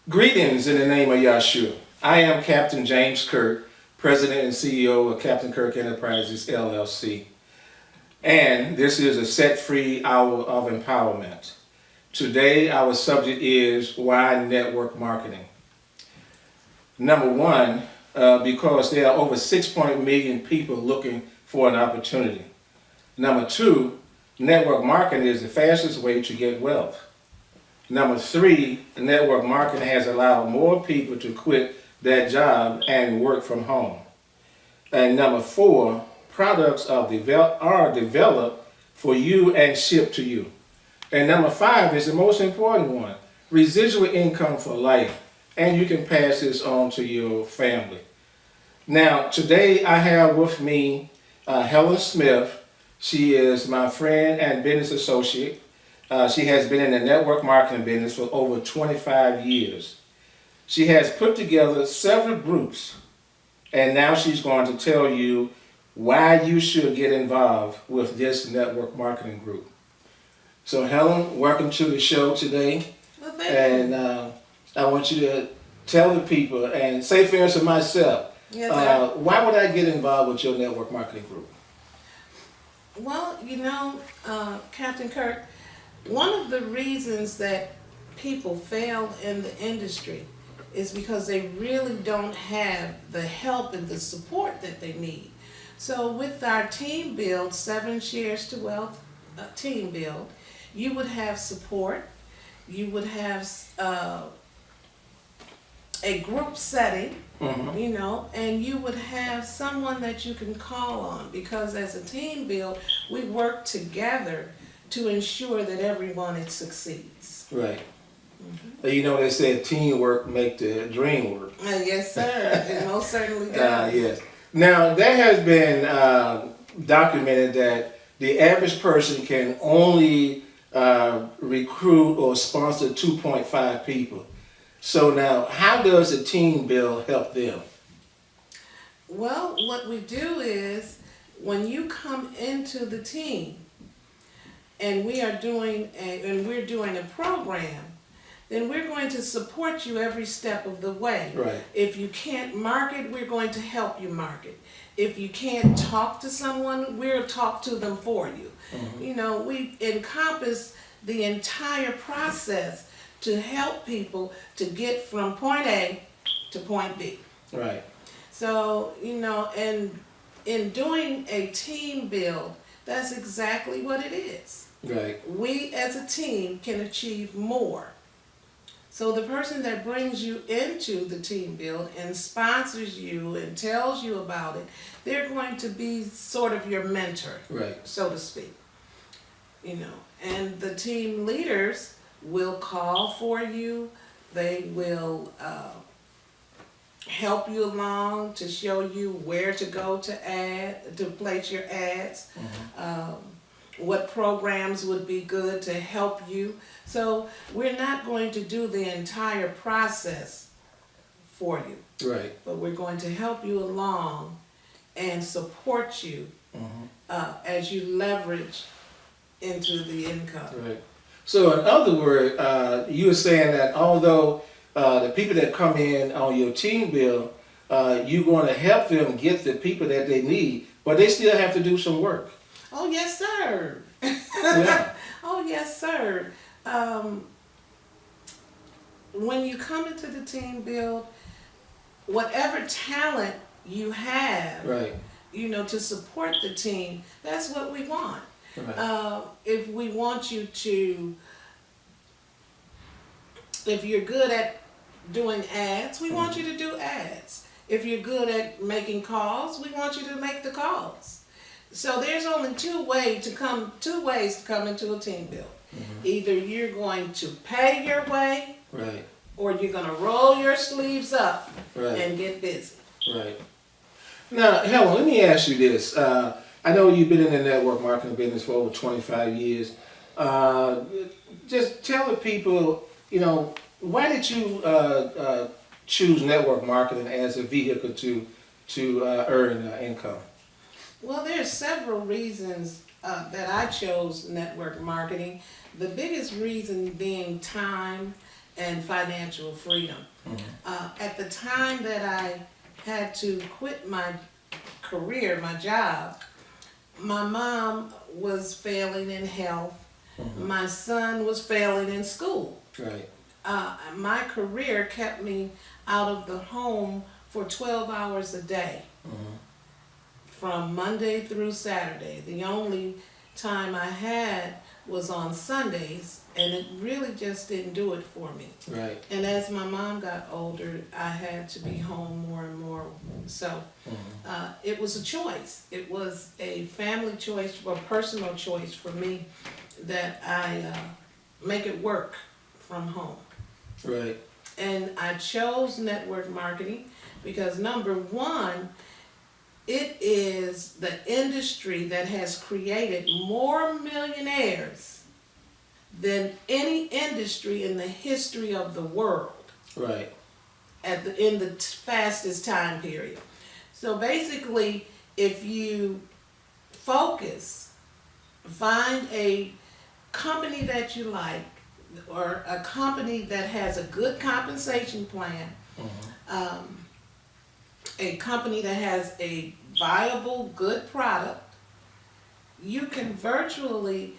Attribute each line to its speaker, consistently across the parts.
Speaker 1: Greetings in the name of Yahshua. I am Captain James Kirk, President and CEO of Captain Kirk Enterprises, LLC. And this is a set-free hour of empowerment. Today, our subject is why network marketing. Number one, because there are over 6 million people looking for an opportunity. Number two, network marketing is the fastest way to get wealth. Number three, network marketing has allowed more people to quit their job and work from home. And number four, products are developed for you and shipped to you. And number five is the most important one, residual income for life. And you can pass this on to your family. Now, today I have with me Helen Smith. She is my friend and business associate. She has been in the network marketing business for over 25 years. She has put together several groups, and now she's going to tell you why you should get involved with this network marketing group. So Helen, welcome to the show today.
Speaker 2: Well, thank
Speaker 1: and I want you to tell the people, and say for instance myself,
Speaker 2: Yes,
Speaker 1: why would I get involved with your network marketing group?
Speaker 2: Well, Captain Kirk, one of the reasons that people fail in the industry is because they really don't have the help and the support that they need. So with our team build, 7 Shares to Wealth team build, you would have support, you would have a group setting, and you would have someone that you can call on, because as a team build, we work together to ensure that everyone succeeds.
Speaker 1: Right. You know, they said teamwork make the dream work.
Speaker 2: Yes, sir. It most certainly does.
Speaker 1: Yes. Now, that has been documented that the average person can only recruit or sponsor 2.5 people. So now, how does a team build help them?
Speaker 2: Well, what we do is, when you come into the team and we're doing a program, then we're going to support you every step of the way.
Speaker 1: Right.
Speaker 2: If you can't market, we're going to help you market. If you can't talk to someone, we'll talk to them for you. We encompass the entire process to help people to get from point A to point B.
Speaker 1: Right.
Speaker 2: So, and in doing a team build, that's exactly what it is.
Speaker 1: Right.
Speaker 2: We as a team can achieve more. So the person that brings you into the team build and sponsors you and tells you about it, they're going to be sort of your mentor,
Speaker 1: Right.
Speaker 2: so to speak. And the team leaders will call for you. They will help you along to show you where to go to place your ads. What programs would be good to help you. So we're not going to do the entire process for you.
Speaker 1: Right.
Speaker 2: But we're going to help you along and support you as you leverage into the income.
Speaker 1: Right. So in other words, you were saying that although the people that come in on your team build, you're going to help them get the people that they need, but they still have to do some work.
Speaker 2: Oh, yes, sir.
Speaker 1: Yeah.
Speaker 2: Oh, yes, sir. When you come into the team build, whatever talent you have,
Speaker 1: Right.
Speaker 2: To support the team, that's what we want.
Speaker 1: Right.
Speaker 2: If we want you to, if you're good at doing ads, we want you to do ads. If you're good at making calls, we want you to make the calls. So there's only two ways to come into a team build. Either you're going to pay your way,
Speaker 1: Right.
Speaker 2: or you're going to roll your sleeves up
Speaker 1: Right.
Speaker 2: and get busy.
Speaker 1: Right. Now, Helen, let me ask you this. I know you've been in the network marketing business for over 25 years. Just tell the people, why did you choose network marketing as a vehicle to earn income?
Speaker 2: Well, there's several reasons that I chose network marketing. The biggest reason being time and financial freedom. At the time that I had to quit my career, my job, my mom was failing in health. My son was failing in school.
Speaker 1: Right.
Speaker 2: My career kept me out of the home for 12 hours a day, from Monday through Saturday. The only time I had was on Sundays, and it really just didn't do it for me.
Speaker 1: Right.
Speaker 2: And as my mom got older, I had to be home more and more. So it was a choice. It was a family choice, a personal choice for me, that I make it work from home.
Speaker 1: Right.
Speaker 2: And I chose network marketing because, number one, it is the industry that has created more millionaires than any industry in the history of the world.
Speaker 1: Right.
Speaker 2: In the fastest time period. So basically, if you focus, find a company that you like, or a company that has a good compensation plan, a company that has a viable, good product, you can virtually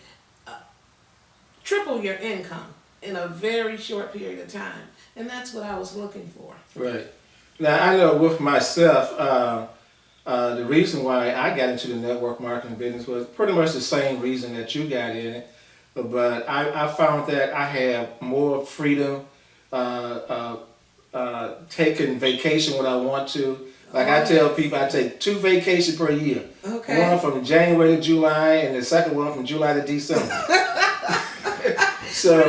Speaker 2: triple your income in a very short period of time. And that's what I was looking for.
Speaker 1: Right. Now, I know with myself, the reason why I got into the network marketing business was pretty much the same reason that you got in it. But I found that I have more freedom, taking vacation when I want to. Like I tell people, I take 2 vacations per year.
Speaker 2: Okay.
Speaker 1: One from January to July, and the second one from July to December. So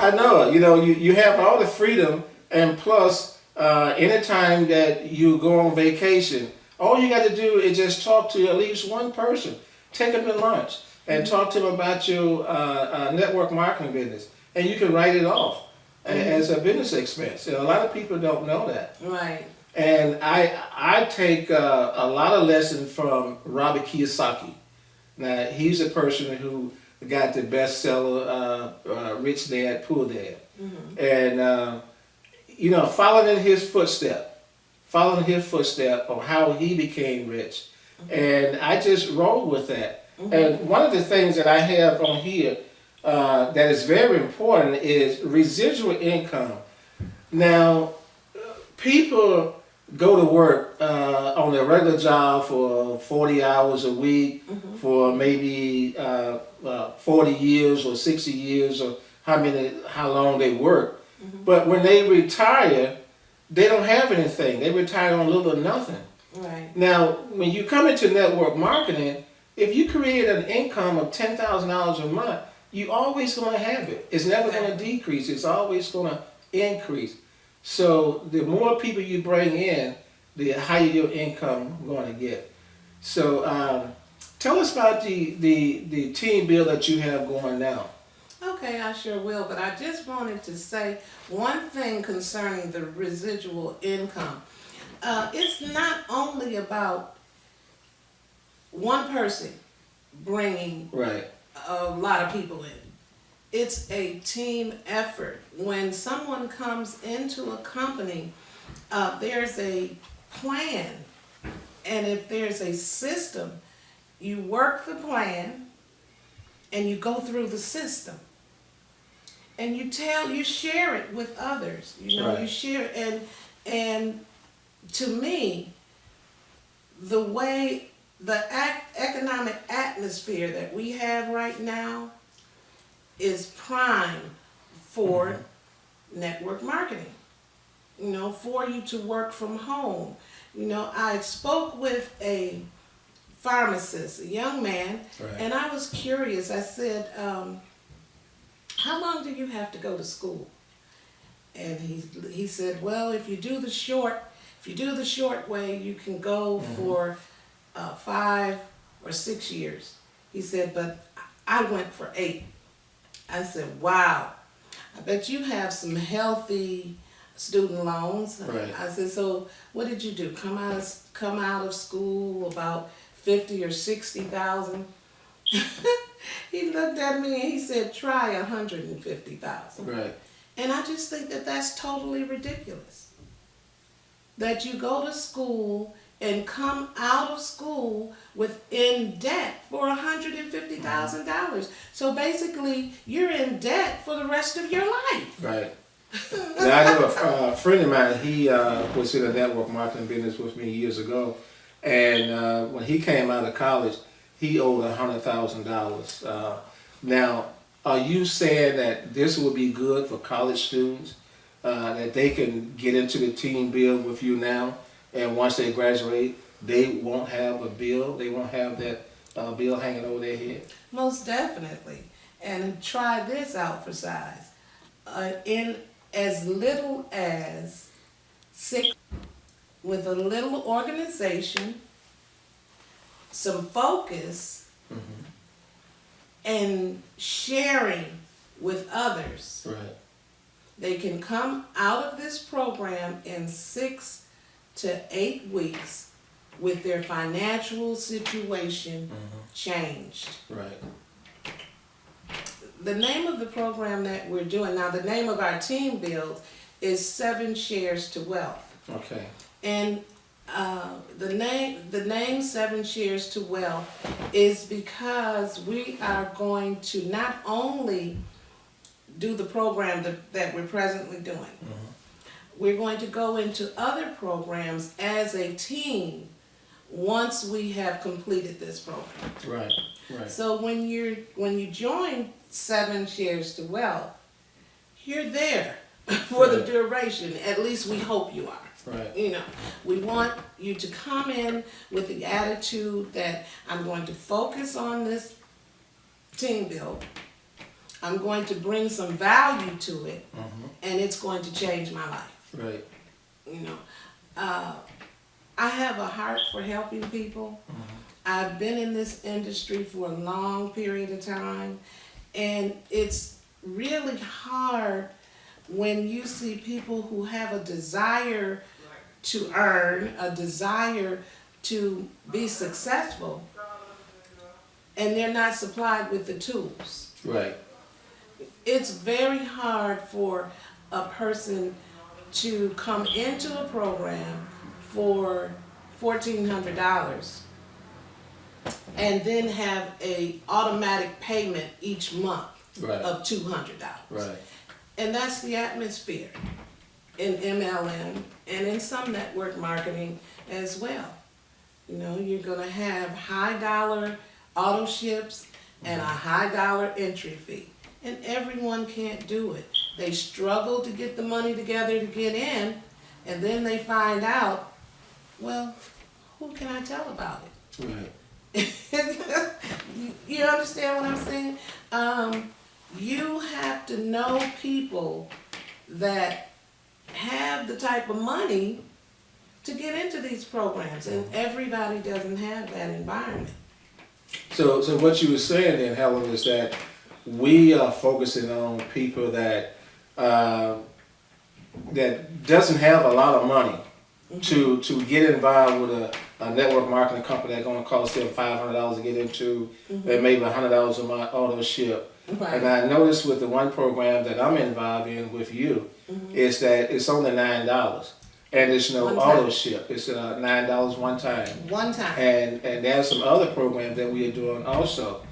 Speaker 1: I know, you have all the freedom, and plus, anytime that you go on vacation, all you got to do is just talk to at least one person. Take them to lunch and talk to them about your network marketing business, and you can write it off as a business expense. And a lot of people don't know that.
Speaker 2: Right.
Speaker 1: And I take a lot of lessons from Robert Kiyosaki. Now, he's a person who got the bestseller, Rich Dad, Poor Dad. And, following his footsteps of how he became rich. And I just roll with that. And one of the things that I have on here that is very important is residual income. Now, people go to work on their regular job for 40 hours a week for maybe 40 years or 60 years, or how long they work. But when they retire, they don't have anything. They retire on little or nothing.
Speaker 2: Right.
Speaker 1: Now, when you come into network marketing, if you create an income of $10,000 a month, you always going to have it. It's never going to decrease. It's always going to increase. So the more people you bring in, the higher your income going to get. So tell us about the team build that you have going now.
Speaker 2: Okay, I sure will. But I just wanted to say one thing concerning the residual income. It's not only about one person bringing a lot of people in. It's a team effort. When someone comes into a company, there's a plan. And if there's a system, you work the plan and you go through the system. And you share it with others. You share, and to me, the way the economic atmosphere that we have right now is prime for network marketing. For you to work from home. I spoke with a pharmacist, a young man, and I was curious. I said, how long do you have to go to school? And he said, well, if you do the short way, you can go for 5 or 6 years. He said, but I went for 8. I said, wow, I bet you have some healthy student loans. I said, so what did you do? Come out of school about 50 or 60,000? He looked at me and he said, try 150,000.
Speaker 1: Right.
Speaker 2: And I just think that that's totally ridiculous. That you go to school and come out of school in debt for $150,000. So basically, you're in debt for the rest of your life.
Speaker 1: Right. Now, I know a friend of mine, he was in the network marketing business with me years ago. And when he came out of college, he owed $100,000. Now, are you saying that this would be good for college students, that they can get into the team build with you now, and once they graduate, they won't have a bill, they won't have that bill hanging over their head?
Speaker 2: Most definitely. And try this out for size. In as little as 6, with a little organization, some focus, and sharing with others,
Speaker 1: Right.
Speaker 2: they can come out of this program in 6 to 8 weeks with their financial situation changed.
Speaker 1: Right.
Speaker 2: The name of the program that we're doing now, the name of our team build is 7 Shares to Wealth.
Speaker 1: Okay.
Speaker 2: And the name 7 Shares to Wealth is because we are going to not only do the program that we're presently doing, we're going to go into other programs as a team once we have completed this program.
Speaker 1: Right. Right.
Speaker 2: So when you join 7 Shares to Wealth, you're there for the duration. At least we hope you are.
Speaker 1: Right.
Speaker 2: You know, we want you to come in with the attitude that I'm going to focus on this team build. I'm going to bring some value to it, and it's going to change my life.
Speaker 1: Right.
Speaker 2: You know, I have a heart for helping people. I've been in this industry for a long period of time, and it's really hard when you see people who have a desire to earn, a desire to be successful, and they're not supplied with the tools.
Speaker 1: Right.
Speaker 2: It's very hard for a person to come into a program for $1,400 and then have a automatic payment each month of $200.
Speaker 1: Right.
Speaker 2: And that's the atmosphere in MLM and in some network marketing as well. You know, you're gonna have high dollar auto ships and a high dollar entry fee. And everyone can't do it. They struggle to get the money together to get in, and then they find out, well, who can I tell about it?
Speaker 1: Right.
Speaker 2: You understand what I'm saying? You have to know people that have the type of money to get into these programs, and everybody doesn't have that environment.
Speaker 1: So what you were saying then, Helen, is that we are focusing on people that that doesn't have a lot of money to get involved with a network marketing company that's going to cost them $500 to get into, and maybe $100 a month auto ship.
Speaker 2: Right.
Speaker 1: And I noticed with the one program that I'm involved in with you, is that it's only $9, and there's no auto ship. It's $9 one time.
Speaker 2: One time.
Speaker 1: And there's some other programs that we are doing also.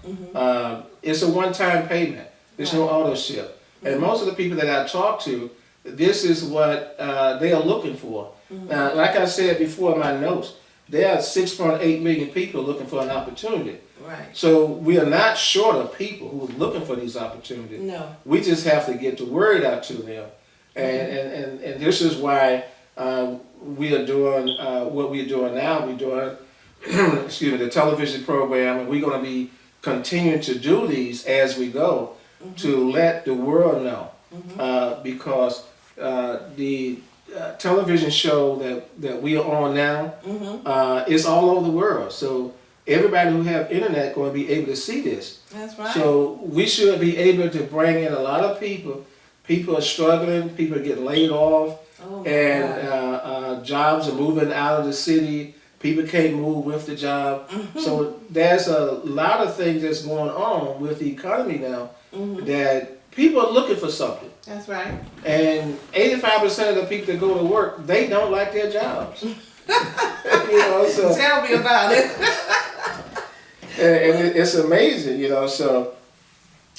Speaker 1: It's a one-time payment. There's no auto ship. And most of the people that I talk to, this is what they are looking for. Now, like I said before in my notes, there are 6.8 million people looking for an opportunity.
Speaker 2: Right.
Speaker 1: So we are not short of people who are looking for these opportunities.
Speaker 2: No.
Speaker 1: We just have to get the word out to them. And this is why we are doing what we're doing now. We're doing, excuse me, the television program, and we're going to be continuing to do these as we go to let the world know, because the television show that we are on now is all over the world. So everybody who have internet going to be able to see this.
Speaker 2: That's right.
Speaker 1: So we should be able to bring in a lot of people. People are struggling. People are getting laid off.
Speaker 2: Oh,
Speaker 1: And jobs are moving out of the city. People can't move with the job. So there's a lot of things that's going on with the economy now that people are looking for something.
Speaker 2: That's right.
Speaker 1: And 85% of the people that go to work, they don't like their jobs. So
Speaker 2: Tell me about it.
Speaker 1: and it's amazing, So,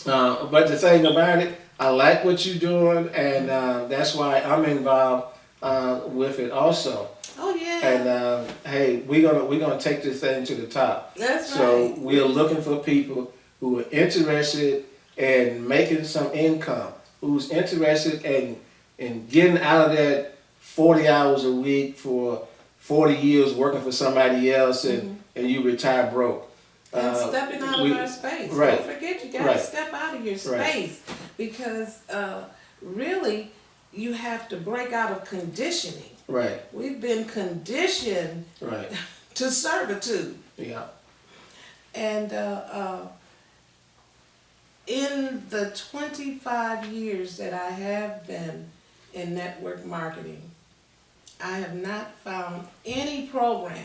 Speaker 1: but the thing about it, I like what you're doing, and that's why I'm involved with it also.
Speaker 2: Oh yeah.
Speaker 1: And hey, we're gonna take this thing to the top.
Speaker 2: That's
Speaker 1: So
Speaker 2: right.
Speaker 1: we're looking for people who are interested in making some income, who's interested in getting out of that 40 hours a week for 40 years working for somebody else, and you retire broke.
Speaker 2: And stepping out of our space.
Speaker 1: Right.
Speaker 2: Don't forget, you got to
Speaker 1: Right.
Speaker 2: step out of your
Speaker 1: Right.
Speaker 2: space because really you have to break out of conditioning.
Speaker 1: Right.
Speaker 2: We've been conditioned
Speaker 1: Right.
Speaker 2: to servitude.
Speaker 1: Yeah.
Speaker 2: And in the 25 years that I have been in network marketing, I have not found any program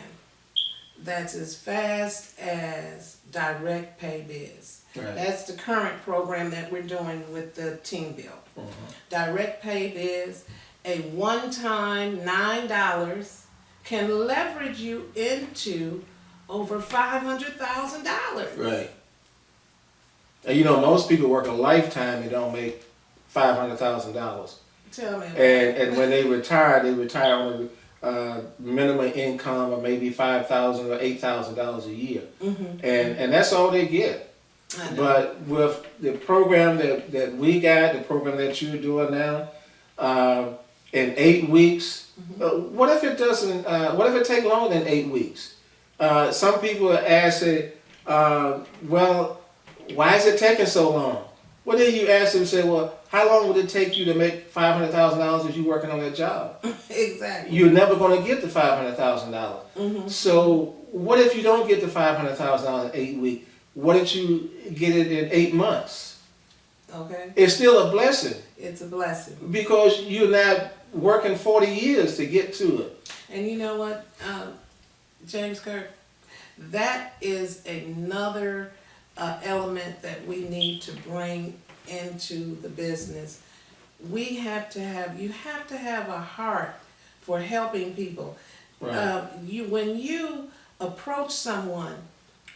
Speaker 2: that's as fast as Direct Pay Biz.
Speaker 1: Right.
Speaker 2: That's the current program that we're doing with the team build. Direct Pay Biz, a one-time $9 can leverage you into over $500,000.
Speaker 1: Right. And most people work a lifetime and don't make $500,000.
Speaker 2: Tell me.
Speaker 1: And when they retire on a minimum income of maybe $5,000 or $8,000 a year, and that's all they get.
Speaker 2: I know.
Speaker 1: But with the program that we got, the program that you're doing now, in 8 weeks, what if it doesn't? What if it takes longer than 8 weeks? Some people ask, well, why is it taking so long? Well, then you ask them, say, well, how long would it take you to make $500,000 if you're working on that job?
Speaker 2: Exactly.
Speaker 1: You're never going to get the $500,000. So what if you don't get the $500,000 in 8 weeks? What if you get it in 8 months?
Speaker 2: Okay.
Speaker 1: It's still a blessing
Speaker 2: It's a blessing.
Speaker 1: because you're not working 40 years to get to it.
Speaker 2: And you know what, James Kirk, that is another element that we need to bring into the business. You have to have a heart for helping people.
Speaker 1: Right.
Speaker 2: When you approach someone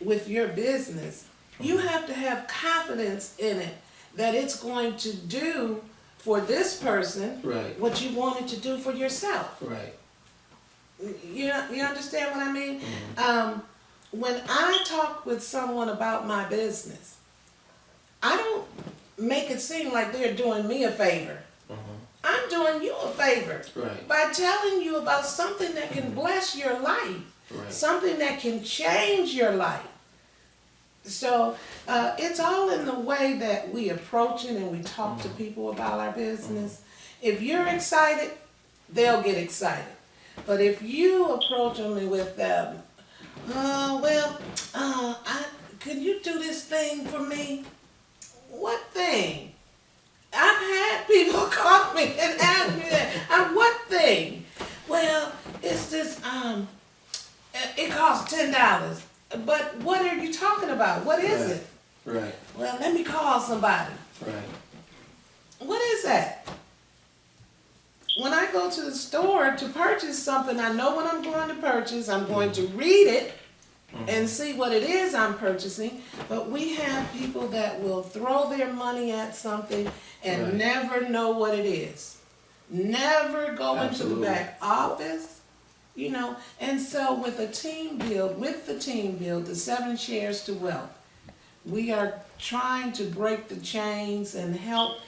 Speaker 2: with your business, you have to have confidence in it that it's going to do for this person
Speaker 1: Right.
Speaker 2: what you want it to do for yourself.
Speaker 1: Right.
Speaker 2: You understand what I mean? When I talk with someone about my business, I don't make it seem like they're doing me a favor. I'm doing you a favor
Speaker 1: Right.
Speaker 2: by telling you about something that can bless your life,
Speaker 1: Right.
Speaker 2: something that can change your life. So it's all in the way that we approach it and we talk to people about our business. If you're excited, they'll get excited. But if you approach them with could you do this thing for me? What thing? I've had people call me and ask me that. What thing? Well, it's this, it costs $10. But what are you talking about? What is it?
Speaker 1: Right.
Speaker 2: Well, let me call somebody.
Speaker 1: Right.
Speaker 2: What is that? When I go to the store to purchase something, I know what I'm going to purchase. I'm going to read it and see what it is I'm purchasing. But we have people that will throw their money at something and
Speaker 1: Right.
Speaker 2: never know what it is. Never go into
Speaker 1: Absolutely.
Speaker 2: the back office, And so with the team build, the 7 shares to wealth, we are trying to break the chains and help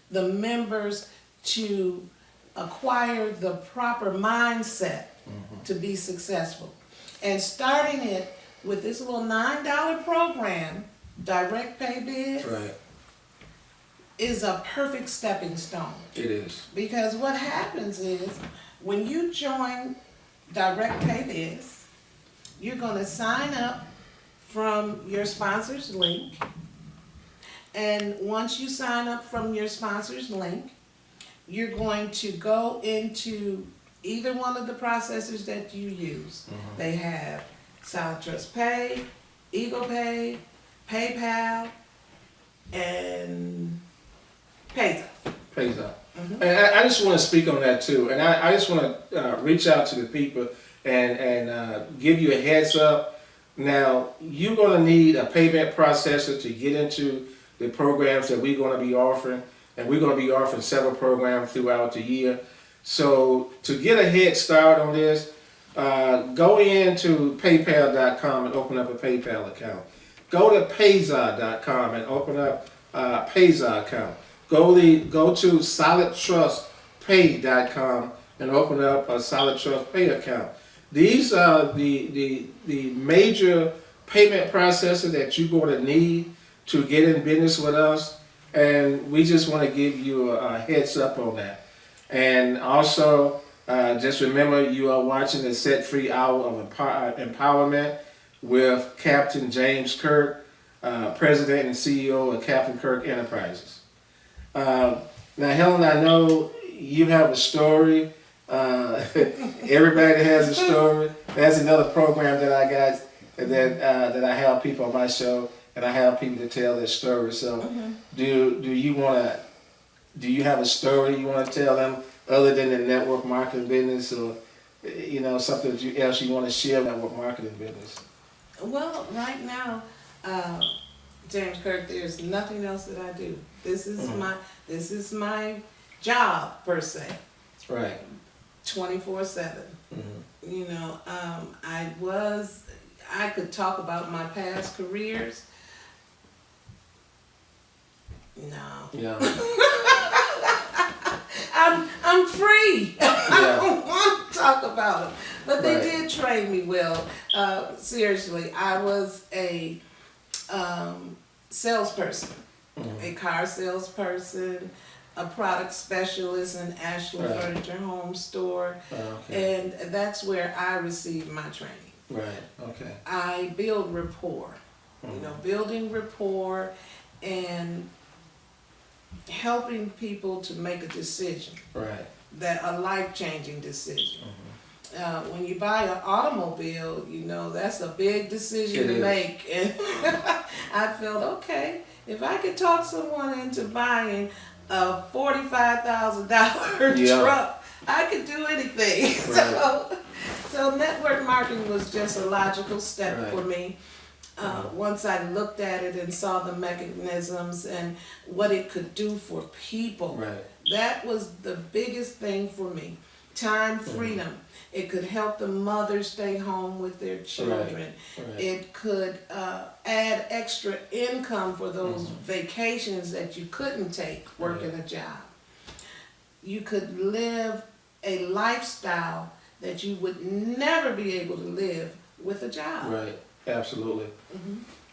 Speaker 2: the members to acquire the proper mindset to be successful. And starting it with this little $9 program, Direct Pay Biz,
Speaker 1: Right.
Speaker 2: is a perfect stepping stone.
Speaker 1: It is.
Speaker 2: Because what happens is when you join Direct Pay Biz, you're going to sign up from your sponsor's link. And once you sign up from your sponsor's link, you're going to go into either one of the processors that you use. They have South Trust Pay, Eagle Pay, PayPal, and PayPal.
Speaker 1: pays out. And I just want to speak on that too. And I just want to reach out to the people and give you a heads up. Now, you're going to need a payment processor to get into the programs that we're going to be offering. And we're going to be offering several programs throughout the year. So to get a head start on this, go into paypal.com and open up a PayPal account. Go to payza.com and open up a Payza account. Go to solidtrustpay.com and open up a Solid Trust Pay account. These are the major payment processors that you're going to need to get in business with us, and we just want to give you a heads up on that. And also, just remember you are watching the Set Free Hour of Empowerment with Captain James Kirk, President and CEO of Captain Kirk Enterprises. Now, Helen, I know you have a story. Everybody has a story. That's another program that I got that I have people on my show, and I have people to tell their story. So, do you have a story you want to tell them other than the network marketing business, or something else you want to share about network marketing business?
Speaker 2: Well, right now, James Kirk, there's nothing else that I do. This is my job per se.
Speaker 1: Right.
Speaker 2: 24/7. I could talk about my past careers. No.
Speaker 1: Yeah.
Speaker 2: I'm free.
Speaker 1: Yeah.
Speaker 2: I don't want to talk about them. But they
Speaker 1: Right.
Speaker 2: did train me well. Seriously, I was a salesperson, a car salesperson, a product specialist in Ashland
Speaker 1: Right.
Speaker 2: Furniture Home Store,
Speaker 1: Okay.
Speaker 2: and that's where I received my training.
Speaker 1: Right. Okay.
Speaker 2: I build rapport, building rapport and helping people to make a decision,
Speaker 1: Right.
Speaker 2: that a life-changing decision. When you buy an automobile, that's a big decision
Speaker 1: It
Speaker 2: to
Speaker 1: is.
Speaker 2: make. And I felt, okay, if I could talk someone into buying a $45,000
Speaker 1: Yeah.
Speaker 2: truck, I could do anything.
Speaker 1: Right.
Speaker 2: So network marketing was just a logical step
Speaker 1: Right.
Speaker 2: for me. Once I looked at it and saw the mechanisms and what it could do for people,
Speaker 1: Right.
Speaker 2: that was the biggest thing for me. Time freedom. It could help the mother stay home with their children.
Speaker 1: Right.
Speaker 2: It could add extra income for those vacations that you couldn't take working a job. You could live a lifestyle that you would never be able to live with a job.
Speaker 1: Right. Absolutely.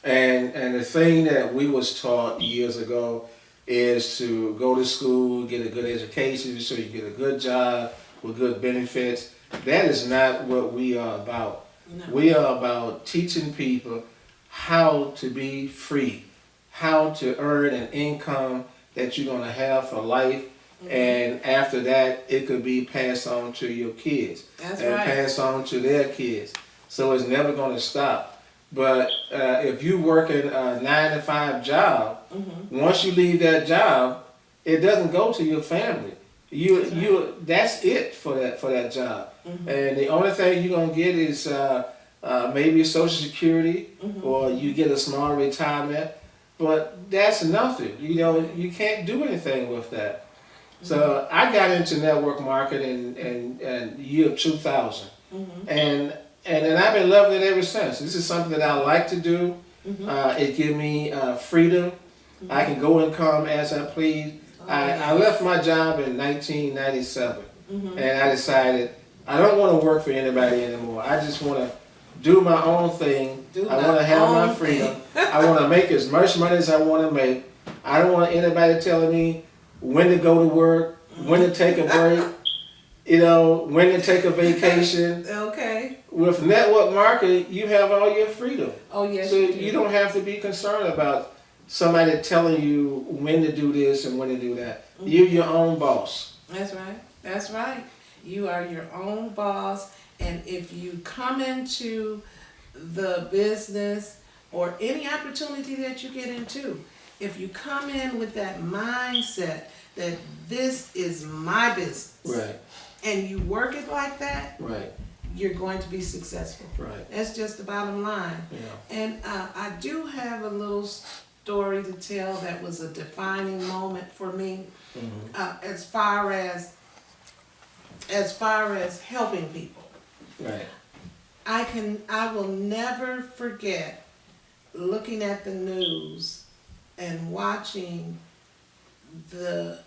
Speaker 1: And the thing that we was taught years ago is to go to school, get a good education, so you get a good job with good benefits. That is not what we are about.
Speaker 2: No.
Speaker 1: We are about teaching people how to be free, how to earn an income that you're going to have for life. And after that, it could be passed on to your kids.
Speaker 2: That's
Speaker 1: and
Speaker 2: right.
Speaker 1: passed on to their kids. So it's never going to stop. But if you work in a 9-to-5 job, once you leave that job, it doesn't go to your family. That's it for that job. And the only thing you're gonna get is maybe Social Security, or you get a small retirement. But that's nothing. You can't do anything with that. So I got into network marketing in year 2000, and then I've been loving it ever since. This is something that I like to do. It gives me freedom. I can go and come as I please. I left my job in 1997, and I decided I don't want to work for anybody anymore. I just want to do my own thing. I want to have my freedom. I want to make as much money as I want to make. I don't want anybody telling me when to go to work, when to take a break, when to take a vacation.
Speaker 2: Okay.
Speaker 1: With network marketing, you have all your freedom.
Speaker 2: Oh, yes,
Speaker 1: So
Speaker 2: you do.
Speaker 1: you don't have to be concerned about somebody telling you when to do this and when to do that. You're your own boss.
Speaker 2: That's right. That's right. You are your own boss, and if you come into the business or any opportunity that you get into, if you come in with that mindset that this is my business,
Speaker 1: Right.
Speaker 2: and you work it like that,
Speaker 1: Right.
Speaker 2: you're going to be successful.
Speaker 1: Right.
Speaker 2: That's just the bottom line.
Speaker 1: Yeah.
Speaker 2: And I do have a little story to tell that was a defining moment for me, as far as helping people.
Speaker 1: Right.
Speaker 2: I will never forget looking at the news and watching the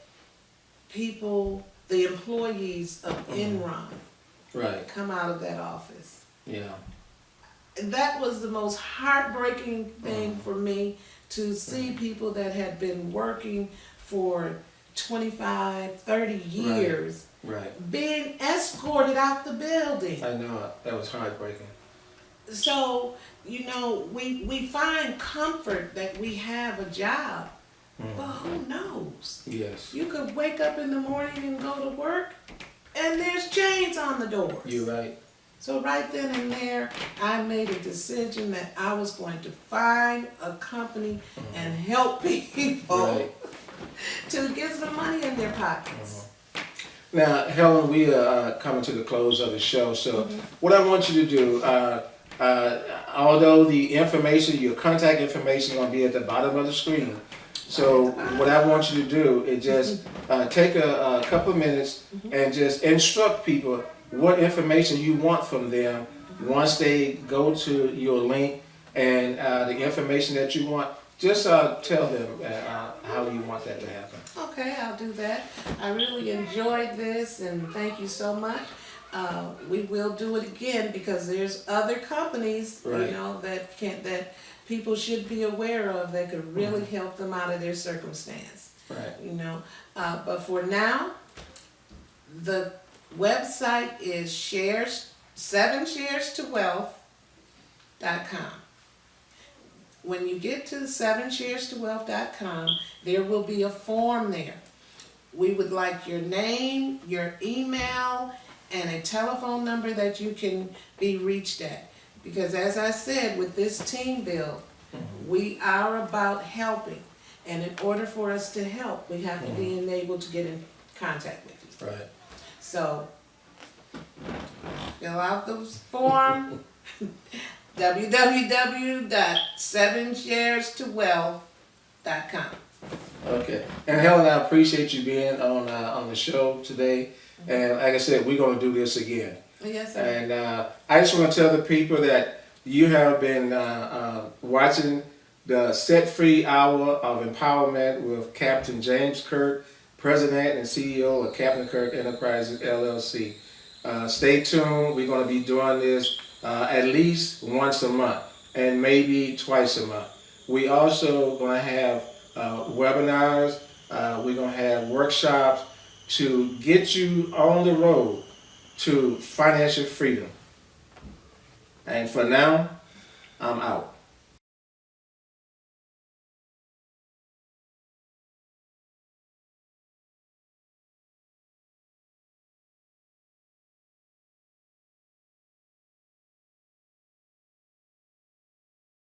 Speaker 2: people, the employees of Enron
Speaker 1: Right.
Speaker 2: come out of that office.
Speaker 1: Yeah.
Speaker 2: That was the most heartbreaking thing for me, to see people that had been working for 25, 30 years
Speaker 1: Right.
Speaker 2: being escorted out the building.
Speaker 1: I know it. That was heartbreaking.
Speaker 2: So, you know, we find comfort that we have a job, but who knows?
Speaker 1: Yes.
Speaker 2: You could wake up in the morning and go to work, and there's chains on the doors.
Speaker 1: You're right.
Speaker 2: So right then and there, I made a decision that I was going to find a company and help people
Speaker 1: Right.
Speaker 2: to get some money in their pockets.
Speaker 1: Now, Helen, we are coming to the close of the show. So, what I want you to do, although the information, your contact information, is going to be at the bottom of the screen. So, what I want you to do is just take a couple of minutes and just instruct people what information you want from them once they go to your link, and the information that you want. Just tell them how you want that to happen.
Speaker 2: Okay, I'll do that. I really enjoyed this, and thank you so much. We will do it again, because there's other companies,
Speaker 1: Right.
Speaker 2: you know, that people should be aware of, that could really help them out of their circumstance.
Speaker 1: Right.
Speaker 2: You know, but for now, the website is 7shares2wealth.com. When you get to 7shares2wealth.com, there will be a form there. We would like your name, your email, and a telephone number that you can be reached at. Because as I said, with this team build, we are about helping. And in order for us to help, we have to be able to get in contact with you.
Speaker 1: Right.
Speaker 2: So, fill out the form, www.7shares2wealth.com.
Speaker 1: Okay. And Helen, I appreciate you being on the show today. And like I said, we're going to do this again.
Speaker 2: Yes, sir.
Speaker 1: And I just want to tell the people that you have been watching the Set Free Hour of Empowerment with Captain James Kirk, President and CEO of Captain Kirk Enterprises, LLC. Stay tuned. We're going to be doing this at least once a month, and maybe twice a month. We also going to have webinars. We're going to have workshops to get you on the road to financial freedom. And for now, I'm out.